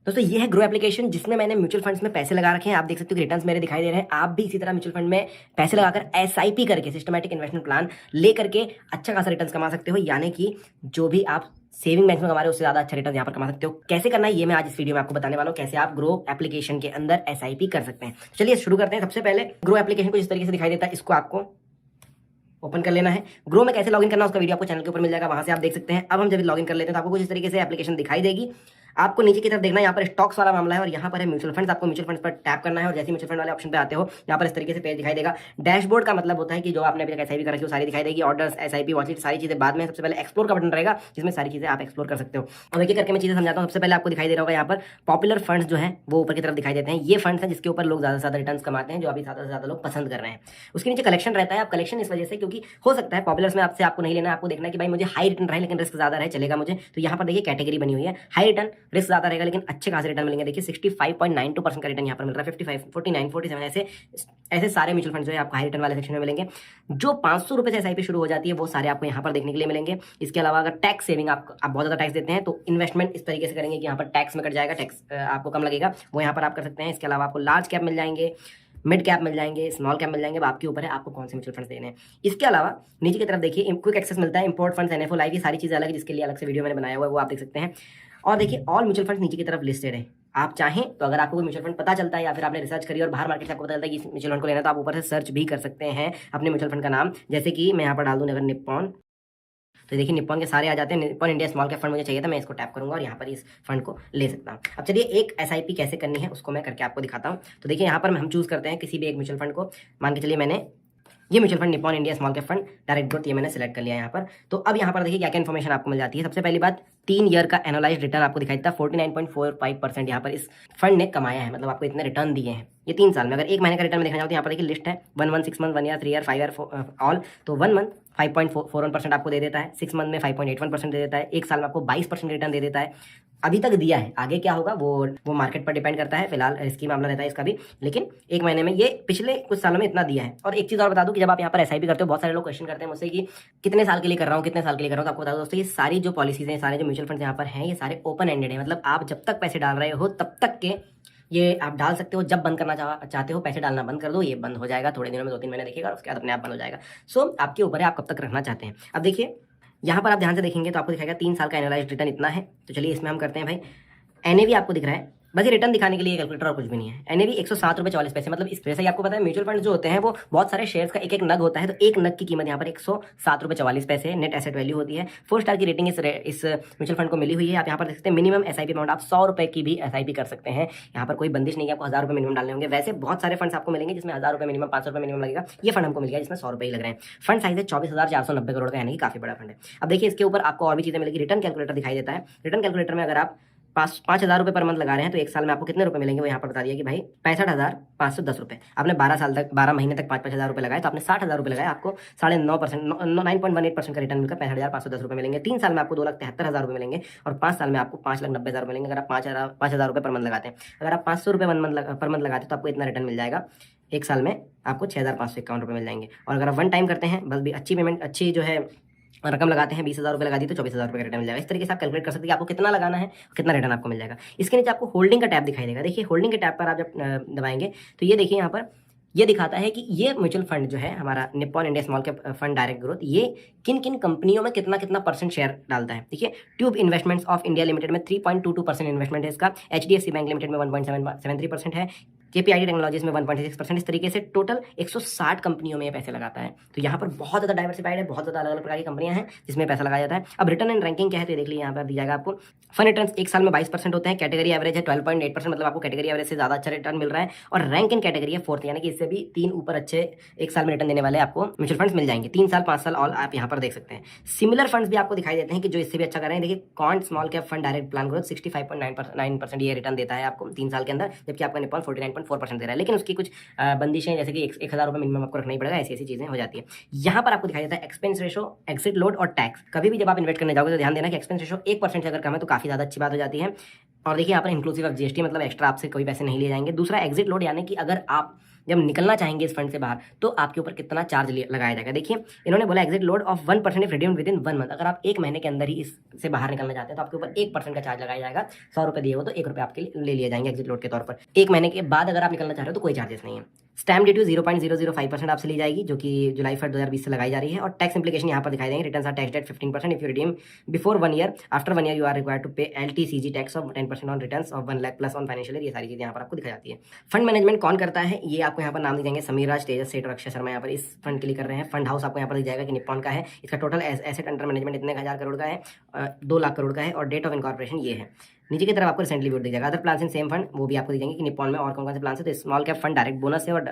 दोस्तों ये है ग्रो एप्लीकेशन जिसमें मैंने म्यूचुअल फंड्स में पैसे लगा रखे हैं। आप देख सकते हो कि रिटर्न्स मेरे दिखाई दे रहे हैं। आप भी इसी तरह म्यूचुअल फंड में पैसे लगाकर एसआईपी करके सिस्टमैटिक इन्वेस्टमेंट प्लान लेकर के अच्छा खासा रिटर्न्स कमा सकते हो, यानी कि जो भी आप सेविंग बैंक में कमा रहे हो उससे ज्यादा अच्छा रिटर्न यहाँ पर कमा सकते हो। कैसे करना है ये मैं आज इस वीडियो में आपको बताने वाला हूँ, कैसे आप ग्रो एप्लीकेशन के अंदर एसआईपी कर सकते हैं। चलिए शुरू करते हैं। सबसे पहले ग्रो एप्लीकेशन को जिस तरीके से दिखाई देता है इसको आपको ओपन कर लेना है। ग्रो में कैसे लॉगिन करना है उसका वीडियो आपको चैनल के ऊपर मिल जाएगा, वहां से आप देख सकते हैं। अब हम जब लॉगिन कर लेते हैं तो आपको कुछ इस तरीके से एप्लीकेशन दिखाई देगी। आपको नीचे की तरफ देखना है, यहाँ पर स्टॉक्स वाला मामला है और यहाँ पर है म्यूचुअल फंड्स। आपको म्यूचुअल फंड्स पर टैप करना है और जैसे म्यूचुअल फंड वाले ऑप्शन पे आते हो यहाँ पर इस तरीके से पेज दिखाई देगा। डैशबोर्ड का मतलब होता है कि जो आपने अभी तक एसआईपी कर रखी है वो सारी दिखाई देगी। ऑर्डर्स, एसआईपी, वॉचलिस्ट, सारी चीजें बाद में। सबसे पहले एक्सप्लोर का बटन रहेगा जिसमें सारी चीजें आप एक्सप्लोर कर सकते हो। और एक एक करके मैं चीजें समझाता हूँ। सबसे पहले आपको दिखाई दे रहा होगा यहाँ पर पॉपुलर फंड्स जो है वो ऊपर की तरफ दिखाई देते हैं। ये फंड्स हैं जिसके ऊपर लोग ज्यादा से ज्यादा रिटर्न कमाते हैं, जो अभी ज्यादा से ज्यादा लोग पसंद कर रहे हैं। उसके नीचे कलेक्शन रहता है। आप कलेक्शन इस वजह से क्योंकि हो सकता है पॉपुलर्स में आपसे आपको नहीं लेना है, आपको देखना है कि भाई मुझे हाई रिटर्न रहे लेकिन रिस्क ज्यादा रहे, चलेगा मुझे। तो यहाँ पर देखिए कैटेगरी बनी हुई है, हाई रिटर्न, रिस्क ज्यादा रहेगा लेकिन अच्छे खासे रिटर्न मिलेंगे। देखिए 65.92% का रिटर्न यहाँ पर मिल रहा है, 55, 49, 47 ऐसे ऐसे सारे म्यूचुअल फंड जो है आपको हाई रिटर्न वाले सेक्शन में मिलेंगे। जो 500 रुपए से एसआईपी शुरू हो जाती है वो सारे आपको यहाँ पर देखने के लिए मिलेंगे। इसके अलावा अगर टैक्स सेविंग आप बहुत ज्यादा टैक्स देते हैं तो इन्वेस्टमेंट इस तरीके से करेंगे कि यहाँ पर टैक्स में कट जाएगा, टैक्स आपको कम लगेगा, वो यहाँ पर आप कर सकते हैं। इसके अलावा आपको लार्ज कैप मिल जाएंगे, मिड कैप मिल जाएंगे, स्मॉल कैप मिल जाएंगे। अब आपके ऊपर है आपको कौन से म्यूचुअल फंड्स देने हैं। इसके अलावा नीचे की तरफ देखिए क्विक एक्सेस मिलता है, इंपोर्ट फंड्स, एनएफओ, लाइव, ये सारी चीजें अलग है जिसके लिए अलग से वीडियो मैंने बनाया हुआ है, वो आप देख सकते हैं। और देखिए ऑल म्यूचुअल फंड नीचे की तरफ लिस्टेड है। आप चाहें तो अगर आपको कोई म्यूचुअल फंड पता चलता है या फिर आपने रिसर्च करी और बाहर मार्केट से आपको पता चलता है कि इस म्यूचुअल फंड को लेना है तो आप ऊपर से सर्च भी कर सकते हैं अपने म्यूचुअल फंड का नाम। जैसे कि मैं यहाँ पर डाल दूँ अगर निप्पॉन, तो देखिए निप्पॉन के सारे आ जाते हैं। Nippon India small cap fund मुझे चाहिए था, मैं इसको टैप करूंगा और यहाँ पर इस फंड को ले सकता हूँ। अब चलिए एक एसआईपी कैसे करनी है उसको मैं करके आपको दिखाता हूँ। तो देखिए यहाँ पर हम चूज करते हैं किसी भी एक म्यूचुअल फंड को। मान के चलिए मैंने ये mutual fund Nippon India small cap fund direct growth ये मैंने सेलेक्ट कर लिया यहाँ पर। तो अब यहाँ पर देखिए क्या क्या इन्फॉर्मेशन आपको मिल जाती है। सबसे पहली बात 3 ईयर का एनालाइज्ड रिटर्न आपको दिखाई देता है। 49.45% यहाँ पर इस फंड ने कमाया है, मतलब आपको इतने रिटर्न दिए हैं ये 3 साल में। अगर एक महीने का रिटर्न में देखना चाहो तो यहाँ पर देखिए लिस्ट है 1 month, 6 month, 1 year, 3 year, 5 year all. तो 1 मंथ 5.41% आपको दे देता है, 6 मंथ में 5.81% दे देता है, एक साल में आपको 22% रिटर्न दे देता है। अभी तक दिया है, आगे क्या होगा वो मार्केट पर डिपेंड करता है। फिलहाल रिस्की मामला रहता है इसका भी, लेकिन एक महीने में ये पिछले कुछ सालों में इतना दिया है। और एक चीज और बता दूं कि जब आप यहाँ पर एसआईपी करते हो बहुत सारे लोग क्वेश्चन करते हैं मुझसे कि कितने साल के लिए कर रहा हूँ, कितने साल के लिए कर रहा हूँ। तो आपको बता दो दोस्तों ये सारी जो पॉलिसीज हैं, सारे जो म्यूचुअल फंड यहाँ पर हैं ये सारे ओपन एंडेड है। मतलब आप जब तक पैसे डाल रहे हो तब तक के ये आप डाल सकते हो। जब बंद करना चाहते हो पैसे डालना बंद कर दो, ये बंद हो जाएगा थोड़े दिनों में, 2-3 महीने देखिएगा, उसके बाद अपने आप बंद हो जाएगा। सो आपके ऊपर है आप कब तक रखना चाहते हैं। अब देखिए यहाँ पर आप ध्यान से देखेंगे तो आपको दिखाएगा 3 साल का एनालाइज्ड रिटर्न इतना है। तो चलिए इसमें हम करते हैं भाई एनएवी आपको दिख रहा है, बस ये रिटर्न दिखाने के लिए कैलकुलेटर और कुछ भी नहीं है। एनएवी 107.44 रुपये, मतलब इस जैसे ही आपको पता है म्यूचुअल फंड जो होते हैं वो बहुत सारे शेयर्स का एक एक नग होता है, तो एक नग की कीमत यहाँ पर 107.44 रुपये नेट एसेट वैल्यू होती है। 4 स्टार की रेटिंग इस म्यूचुअल फंड को मिली हुई है। आप यहाँ पर देख सकते हैं मिनिमम एसआईपी अमाउंट आप 100 रुपये की भी एसआईपी कर सकते हैं। यहाँ पर कोई बंदिश नहीं है, आपको 1000 रुपये मिनिमम डालने होंगे। वैसे बहुत सारे फंड्स आपको मिलेंगे जिसमें 1000 रुपये मिनिमम, 500 रुपये मिनिमम लगेगा। ये फंड हमको मिल गया जिसमें 100 रुपये ही लग रहे हैं। फंड साइज है 24,490 करोड़ का, यानी कि काफी बड़ा फंड है। अब देखिए इसके ऊपर आपको और भी चीजें मिलेगी। रिटर्न कैलकुलेटर दिखाई देता है। रिटर्न कैलकुलेटर में अगर आप 5,000 रुपये पर मंथ लगा रहे हैं तो एक साल में आपको कितने रुपए मिलेंगे वो यहाँ पर बता दिया कि भाई 65,510 रुपये। आपने 12 साल तक 12 महीने तक 5-5 हज़ार रुपये लगाए तो आपने 60,000 रुपये लगाए, आपको 9.5%, 9.18% का रिटर्न मिलकर 65,510 रुपये मिलेंगे। 3 साल में आपको 2,73,000 रुपये मिलेंगे और 5 साल में आपको 5,90,000 मिलेंगे। अगर आप 5,000 रुपये पर मंथ लगाते हैं, अगर आप 500 रुपये पर मंथ लगाते हैं तो आपको इतना रिटर्न मिल जाएगा। एक साल में आपको 6,551 रुपये मिल जाएंगे। और अगर आप वन टाइम करते हैं, बस भी अच्छी पेमेंट, अच्छी जो है रकम लगाते हैं, 20,000 रुपये लगा दी तो 24,000 रुपये का रिटर्न मिल जाएगा। इस तरीके से आप कैलकुलेट कर सकते हैं कि आपको कितना लगाना है, कितना रिटर्न आपको मिल जाएगा। इसके नीचे आपको होल्डिंग का टैब दिखाई देगा। देखिए होल्डिंग के टैब पर आप जब दबाएंगे तो ये देखिए यहाँ पर ये दिखाता है कि ये म्यूचुअल फंड जो है हमारा Nippon India small cap fund direct growth, ये किन किन कंपनियों में कितना कितना परसेंट शेयर डालता है। देखिए tube investments of India limited में 3.22% इन्वेस्टमेंट है इसका। एचडीएफसी बैंक लिमिटेड में 1.73% है। केपीआईडी टेक्नोलॉजीज में 1.6%। इस तरीके से टोटल 160 कंपनियों में ये पैसे लगाता है। तो यहाँ पर बहुत ज़्यादा डाइवर्सिफाइड है, बहुत ज़्यादा अलग अलग प्रकार की कंपनियां हैं जिसमें पैसा लगाया जाता है। अब रिटर्न एंड रैंकिंग क्या है तो ये देख लीजिए, यहाँ पर दी जाएगा आपको। फंड रिटर्न एक साल में 22% होते हैं। कैटेगरी एवरेज है 12.8%, मतलब आपको कैटेगरी एवरेज से ज़्यादा अच्छा रिटर्न मिल रहा है। और रैंक इन कैटेगरी है 4th, यानी कि इससे भी 3 ऊपर अच्छे एक साल में रिटर्न देने वाले आपको म्यूचुअल फंड्स मिल जाएंगे। 3 साल, 5 साल ऑल आप यहाँ पर देख सकते हैं। सिमिलर फंड्स भी आपको दिखाई देते हैं कि जो इससे भी अच्छा कर रहे हैं। देखिए quant small cap fund direct plan growth 65.9% ये रिटर्न देता है आपको 3 साल के अंदर, जबकि आपका निप्पॉन 49.4% दे रहा है। लेकिन उसकी कुछ बंदिशें जैसे कि 1,000 रुपये मिनिमम आपको रखना ही पड़ेगा, ऐसी ऐसी चीजें हो जाती है। यहाँ पर आपको दिखाई देता है एक्सपेंस रेशो, एग्जिट लोड और टैक्स। कभी भी जब आप इन्वेस्ट करने जाओगे तो ध्यान देना कि एक्सपेंस रेशो 1% से अगर कम है तो काफी ज्यादा अच्छी बात हो जाती है। और देखिए यहाँ पर इंक्लूसिव ऑफ जीएसटी, मतलब एक्स्ट्रा आपसे कोई पैसे नहीं लिए जाएंगे। दूसरा एग्जिट लोड, यानी कि अगर आप जब निकलना चाहेंगे इस फंड से बाहर तो आपके ऊपर कितना चार्ज लगाया जाएगा। देखिए इन्होंने बोला exit load of 1% if redeemed with in 1 month. अगर आप 1 महीने के अंदर ही इससे बाहर निकलना चाहते हैं तो आपके ऊपर 1% का चार्ज लगाया जाएगा। 100 रुपये दिए हो तो 1 रुपये आपके ले लिए जाएंगे एग्जिट लोड के तौर पर। 1 महीने के बाद अगर आप निकलना चाह रहे हो तो कोई चार्जेस नहीं है। स्टैम्प ड्यूटी 0.005% आपसे ली जाएगी जो कि जुलाई 1 2020 से लगाई जा रही है। और टैक्स इंप्लीकेशन यहाँ पर दिखाई देंगे। Returns are taxed at 15% if you redeem before 1 year. After 1 year you are required to pay LTCG tax of 10% on returns of 1 lakh plus on financial year. ये सारी चीजें यहाँ पर आपको दिखाई जाती है। फंड मैनेजमेंट कौन करता है ये आपको यहाँ पर नाम दी जाएंगे। समीर राज, तेजस सेठ और अक्षय शर्मा यहाँ पर इस फंड के लिए कर रहे हैं। फंड हाउस आपको यहाँ पर दिख जाएगा कि निप्पॉन का है। इसका टोटल एसेट अंडर मैनेजमेंट इतने 1000 करोड़ का है, 2 लाख करोड़ का है। और डेट ऑफ इनकॉर्पोरेशन ये है। नीचे की तरफ आपको रिसेंटली भी दिख जाएगा। Other plan in same fund वो भी आपको दिख जाएंगे कि निप्पॉन में और कौन कौन से प्लान है। तो small cap fund direct bonus है और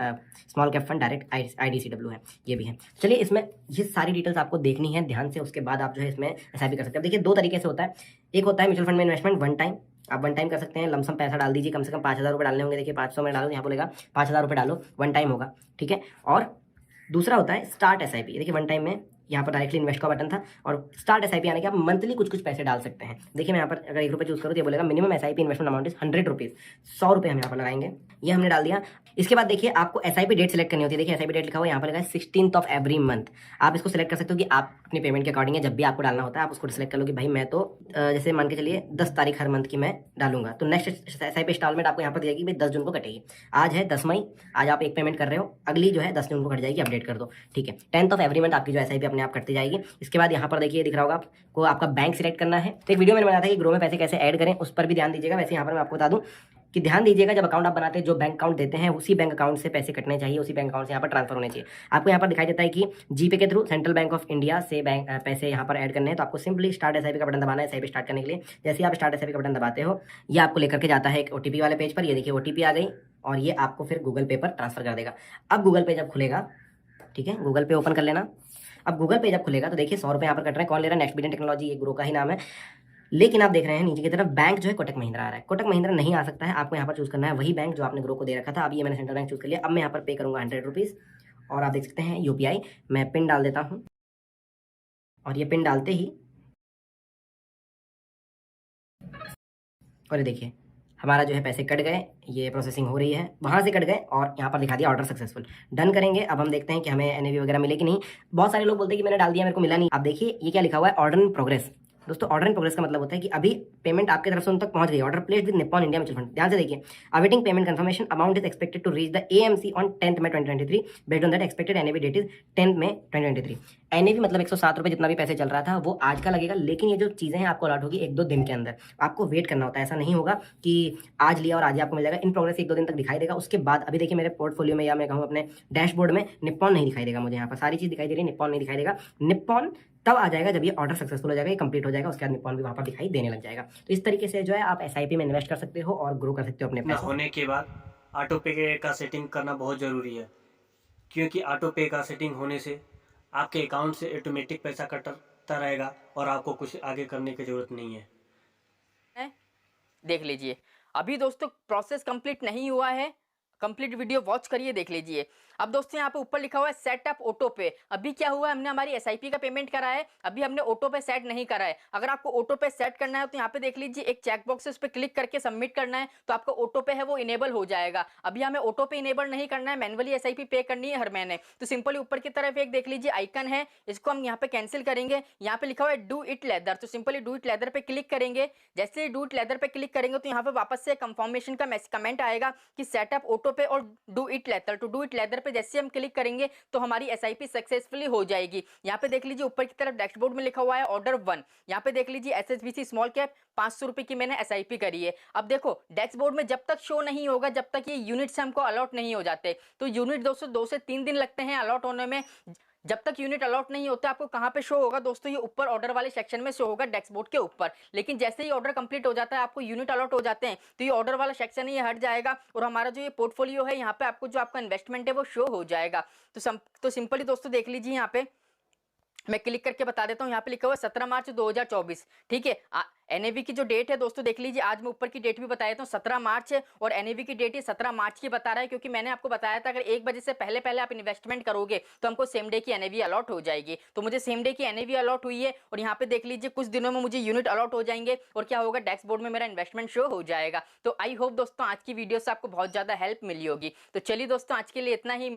small cap fund direct IDCW है, ये भी है। चलिए इसमें ये सारी डिटेल्स आपको देखनी है ध्यान से, उसके बाद आप जो है इसमें SIP कर सकते हैं। देखिए 2 तरीके से होता है। एक होता है म्यूचुअल फंड में इन्वेस्टमेंट वन टाइम, आप वन टाइम कर सकते हैं। लमसम पैसा डाल दीजिए, कम से कम 5000 रुपये डालने होंगे। देखिए 500 में डालो, यहाँ बोलेगा 5000 रुपये डालो, वन टाइम होगा, ठीक है। और दूसरा होता है स्टार्ट SIP। देखिए वन टाइम में यहाँ पर डायरेक्टली इन्वेस्ट का बटन था और स्टार्ट SIP आने के आप मंथली कुछ कुछ पैसे डाल सकते हैं। देखिए मैं यहाँ पर अगर 1 रुपये चूज करूँ तो ये बोलेगा minimum SIP investment amount is 100 rupees, 100 रुपये हम यहाँ पर लगाएंगे। ये हमने डाल दिया। इसके बाद देखिए आपको SIP डेट सेलेक्ट करनी होती है। देखिए SIP डेट लिखा हुआ है यहाँ पर, लगा 16th ऑफ एवरी मंथ। आप इसको सेलेक्ट कर सकते हो कि आप अपनी पेमेंट के अकॉर्डिंग है, जब भी आपको डालना होता है आप उसको सेलेक्ट कर लो कि भाई मैं तो जैसे मान के चलिए 10 तारीख हर मंथ की मैं डालूंगा। तो नेक्स्ट SIP इंस्टॉलमेंट आपको यहाँ पर दिएगी भाई 10 जून को कटेगी। आज है 10 मई, आज आप एक पेमेंट कर रहे हो, अगली जो है 10 जून को कट जाएगी, अपडेट कर दो, ठीक है। 10th ऑफ एवरी मंथ आपकी जो SIP अपने आप कटती जाएगी। इसके बाद यहाँ पर देखिए दिख रहा होगा आपको आपका बैंक सिलेक्ट करना है। तो एक वीडियो मैंने बनाया था कि ग्रो में पैसे कैसे ऐड करें, उस पर भी ध्यान दीजिएगा। वैसे यहाँ पर मैं आपको बता दूं कि ध्यान दीजिएगा जब अकाउंट आप बनाते हैं जो बैंक अकाउंट देते हैं उसी बैंक अकाउंट से पैसे कटने चाहिए, उसी बैंक अकाउंट से यहाँ पर ट्रांसफर होने चाहिए। आपको यहाँ पर दिखाई देता है कि जीपे के through central bank of India से बैंक पैसे यहाँ पर ऐड करने हैं। तो आपको सिंपली स्टार्ट SIP का बटन दबाना है SIP स्टार्ट करने के लिए। जैसे ही आप स्टार्ट SIP का बटन दबाते हो ये आपको लेकर के जाता है एक OTP वाले पेज पर। ये देखिए OTP आ गई और ये आपको फिर गूगल पे पर ट्रांसफर कर देगा। अब गूगल पे जब खुलेगा, ठीक है, गूगल पे ओपन कर लेना। अब गूगल पे जब खुलेगा तो देखिए 100 रुपये यहाँ पर कट रहे हैं। कौन ले रहा है? नेक्स्ट बिलियन टेक्नोलॉजी, ये ग्रो का ही नाम है। लेकिन आप देख रहे हैं नीचे की तरफ बैंक जो है कोटक महिंद्रा आ रहा है। कोटक महिंद्रा नहीं आ सकता है, आपको यहाँ पर चूज करना है वही बैंक जो आपने ग्रो को दे रखा था। अब ये मैंने सेंट्रल बैंक चूज कर लिया। अब मैं यहाँ पर पे करूंगा 100 रुपीज़ और आप देख सकते हैं UPI मैं पिन डाल देता हूँ और ये पिन डालते ही और ये देखिए हमारा जो है पैसे कट गए, ये प्रोसेसिंग हो रही है, वहाँ से कट गए और यहाँ पर दिखा दिया ऑर्डर सक्सेसफुल। डन करेंगे। अब हम देखते हैं कि हमें NAV वगैरह मिले कि नहीं। बहुत सारे लोग बोलते हैं कि मैंने डाल दिया मेरे को मिला नहीं। आप देखिए ये क्या लिखा हुआ है, ऑर्डर इन प्रोग्रेस। दोस्तों ऑर्डर इन प्रोग्रेस का मतलब होता है कि अभी पेमेंट आपकी तरफ से उन तक पहुंच गई। Order placed with Nippon India mutual fund. ध्यान से देखिए, awaiting payment confirmation, amount is expected to reach the AMC on 10th May 2023 based on that expected NAV date is 10th May 2023। NAV मतलब 107 रुपये जितना भी पैसे चल रहा था वो आज का लगेगा, लेकिन ये जो चीज़ें हैं आपको अलॉट होगी 1-2 दिन के अंदर। आपको वेट करना होता है, ऐसा नहीं होगा कि आज लिया और आज ही आपको मिल जाएगा। इन प्रोग्रेस 1-2 दिन तक दिखाई देगा। उसके बाद अभी देखिए मेरे पोर्टफोलियो में या मैं कहूँ अपने डैशबोर्ड में निप्पॉन नहीं दिखाई देगा। मुझे यहाँ पर सारी चीज़ दिखाई दे रही है, निप्पॉन नहीं दिखाई देगा। निप्पॉन तब आ जाएगा जब ये ऑर्डर सक्सेसफुल हो जाएगा, ये कंप्लीट हो जाएगा, उसके बाद निप्पॉन भी वहाँ पर दिखाई देने लग जाएगा। तो इस तरीके से जो है आप SIP में इन्वेस्ट कर सकते हो और ग्रो कर सकते हो अपने पैसे। होने के बाद ऑटो पे का सेटिंग करना बहुत ज़रूरी है, क्योंकि ऑटो पे का सेटिंग होने से आपके अकाउंट से ऑटोमेटिक पैसा कटता रहेगा और आपको कुछ आगे करने की ज़रूरत नहीं है। देख लीजिए अभी दोस्तों प्रोसेस कंप्लीट नहीं हुआ है, कंप्लीट वीडियो वॉच करिए, देख लीजिए। अब दोस्तों यहाँ पे ऊपर लिखा हुआ है सेटअप ऑटो पे। अभी क्या हुआ है, हमने हमारी SIP का पेमेंट करा है, अभी हमने ऑटो पे सेट नहीं करा है। अगर आपको ऑटो पे सेट करना है तो यहाँ पे देख लीजिए एक चेक बॉक्स है, उस पर क्लिक करके सबमिट करना है तो आपका ऑटो पे है वो इनेबल हो जाएगा। अभी हमें ऑटो पे इनेबल नहीं करना है, मैनुअली SIP पे करनी है हर महीने। तो सिंपली ऊपर की तरफ एक देख लीजिए आइकन है, इसको हम यहाँ पे कैंसिल करेंगे। यहाँ पे लिखा हुआ है डू इट लेदर, तो सिंपली डू इट लेदर पे क्लिक करेंगे। जैसे ही डू इट लेदर पे क्लिक करेंगे तो यहाँ पे वापस से कंफर्मेशन का कमेंट आएगा कि सेटअप ऑटो पे और डू इट लेदर। तो डू इट लेदर पे जैसे हम क्लिक करेंगे तो हमारी SIP सक्सेसफुली हो जाएगी। यहाँ पे देख लीजिए ऊपर की तरफ डैशबोर्ड में लिखा हुआ है ऑर्डर 1। यहाँ पे देख लीजिए SSBC स्मॉल कैप 500 रुपए की मैंने SIP करी है। अब देखो डैशबोर्ड में जब तक शो नहीं होगा, जब तक ये यूनिट से हमको अलॉट नहीं हो जाते। तो यूनिट दोस्तों 2 से 3 दिन लगते हैं अलॉट होने में। जब तक यूनिट अलॉट नहीं होता आपको कहाँ पे शो होगा दोस्तों, ये ऊपर ऑर्डर वाले सेक्शन में शो होगा डैशबोर्ड के ऊपर। लेकिन जैसे ही ऑर्डर कंप्लीट हो जाता है, आपको यूनिट अलॉट हो जाते हैं, तो ये ऑर्डर वाला सेक्शन ही हट जाएगा और हमारा जो ये पोर्टफोलियो है यहाँ पे आपको जो आपका इन्वेस्टमेंट है वो शो हो जाएगा। तो सिंपली दोस्तों देख लीजिए यहाँ पे मैं क्लिक करके बता देता हूँ। यहाँ पे लिखा हुआ है 17 मार्च 2024। ठीक है, एनएवी की जो डेट है दोस्तों देख लीजिए, आज मैं ऊपर की डेट भी बता देता हूँ 17 मार्च है, और एनएवी की डेट ये 17 मार्च की बता रहा है, क्योंकि मैंने आपको बताया था अगर 1 बजे से पहले पहले आप इन्वेस्टमेंट करोगे तो हमको सेम डे की एनएवी अलॉट हो जाएगी। तो मुझे सेम डे की एनएवी अलॉट हुई है, और यहाँ पे देख लीजिए कुछ दिनों में मुझे यूनिट अलॉट हो जाएंगे, और क्या होगा, डैशबोर्ड में मेरा इन्वेस्टमेंट शो हो जाएगा। तो आई होप दोस्तों आज की वीडियो से आपको बहुत ज़्यादा हेल्प मिली होगी। तो चलिए दोस्तों आज के लिए इतना ही।